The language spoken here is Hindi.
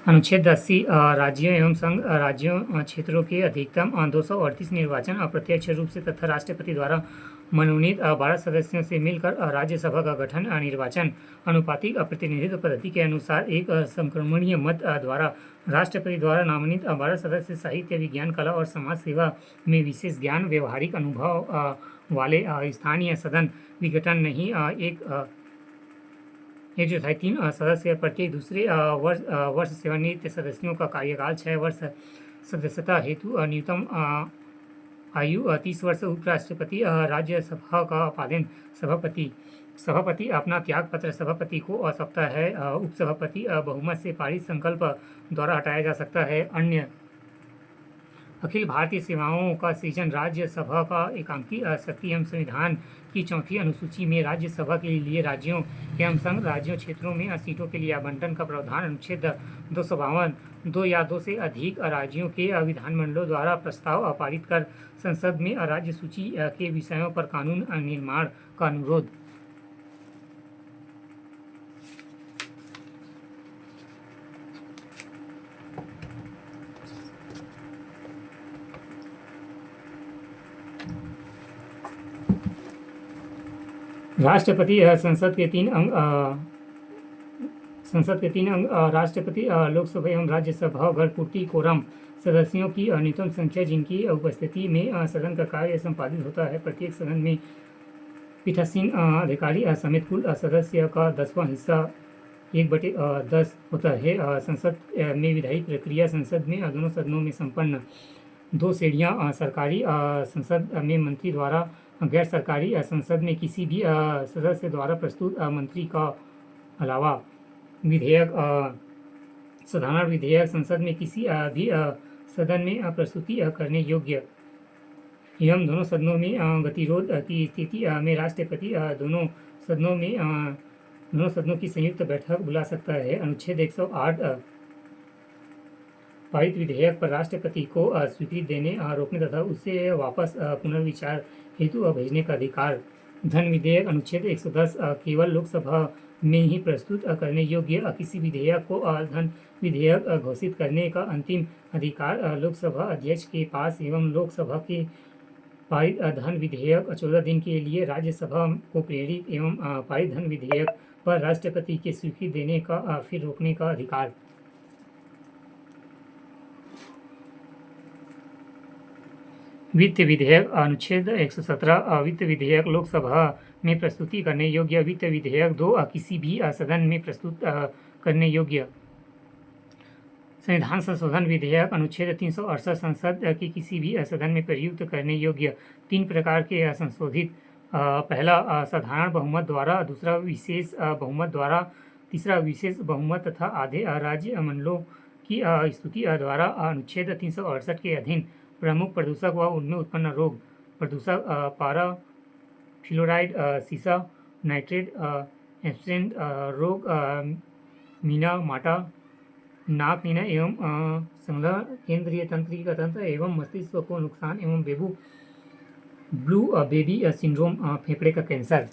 अनुच्छेद 80 राज्यों एवं संघ राज्यों क्षेत्रों के अधिकतम 238 निर्वाचन अप्रत्यक्ष रूप से तथा राष्ट्रपति द्वारा मनोनीत 12 सदस्यों से मिलकर राज्यसभा का गठन निर्वाचन अनुपातिक प्रतिनिधित्व पद्धति के अनुसार एक संक्रमणीय मत द्वारा राष्ट्रपति द्वारा नामित 12 सदस्य साहित्य विज्ञान कला और समाज सेवा में विशेष ज्ञान व्यवहारिक अनुभव वाले स्थानीय सदन विघटन नहीं एक चौथाई 3 सदस्य प्रत्येक दूसरे वर्ष सेवानिवृत्त सदस्यों का कार्यकाल 6 वर्ष सदस्यता हेतु न्यूनतम आयु 30 वर्ष उपराष्ट्रपति राज्यसभा का पालन सभापति अपना त्याग पत्र सभापति को सकता है। उपसभापति बहुमत से पारित संकल्प द्वारा हटाया जा सकता है। अन्य अखिल भारतीय सेवाओं का सृजन राज्यसभा का एकांकी शक्ति एवं संविधान की 4वीं अनुसूची में राज्यसभा के लिए राज्यों एवं संघ राज्यों क्षेत्रों में सीटों के लिए आवंटन का प्रावधान अनुच्छेद 252 2 या 2 से अधिक राज्यों के विधानमंडलों द्वारा प्रस्ताव पारित कर संसद में राज्य सूची के विषयों पर कानून निर्माण का अनुरोध। राष्ट्रपति संसद के 3 अंग राष्ट्रपति लोकसभा एवं राज्यसभा गणपूर्ति कोरम सदस्यों की न्यूनतम संख्या जिनकी उपस्थिति में सदन का कार्य संपादित होता है। प्रत्येक सदन में पीठासीन अधिकारी समेत कुल सदस्य का 10वां हिस्सा 1/10 होता है। संसद में विधायी प्रक्रिया संसद में दोनों सदनों में संपन्न 2 श्रेणियाँ सरकारी संसद में मंत्री द्वारा गैर सरकारी संसद में किसी भी सदस्य द्वारा प्रस्तुत मंत्री का अलावा विधेयक साधारण विधेयक संसद में किसी भी सदन में प्रस्तुति करने योग्य एवं दोनों सदनों में गतिरोध की स्थिति में राष्ट्रपति दोनों सदनों की संयुक्त बैठक बुला सकता है। अनुच्छेद 108 पारित विधेयक पर राष्ट्रपति को स्वीकृति देने रोकने तथा उससे वापस पुनर्विचार हेतु भेजने का अधिकार। धन विधेयक अनुच्छेद 110 केवल लोकसभा में ही प्रस्तुत करने योग्य किसी विधेयक को धन विधेयक घोषित करने का अंतिम अधिकार लोकसभा अध्यक्ष के पास एवं लोकसभा के पारित धन विधेयक 14 दिन के लिए राज्यसभा को प्रेरित एवं पारित धन विधेयक पर राष्ट्रपति के स्वीकृति देने का फिर रोकने का अधिकार। वित्त विधेयक अनुच्छेद 117 वित्त विधेयक लोकसभा में प्रस्तुति करने योग्य वित्त विधेयक 2 किसी भी सदन में प्रस्तुत करने योग्य। संविधान संशोधन विधेयक अनुच्छेद 368 संसद के किसी भी सदन में प्रयुक्त करने योग्य 3 प्रकार के संशोधित पहला साधारण बहुमत द्वारा, दूसरा विशेष बहुमत द्वारा, तीसरा विशेष बहुमत तथा आधे राज्य मंडलों की स्तुति द्वारा। अनुच्छेद 368 के अधीन प्रमुख प्रदूषक व उनमें उत्पन्न रोग प्रदूषक पारा फ्लोराइड सीसा नाइट्रेट एब्सेंट रोग मीना माटा नाक मीना एवं संलग्न केंद्रीय तंत्रिका तंत्र एवं मस्तिष्क को नुकसान एवं ब्लू बेबी सिंड्रोम फेफड़े का कैंसर।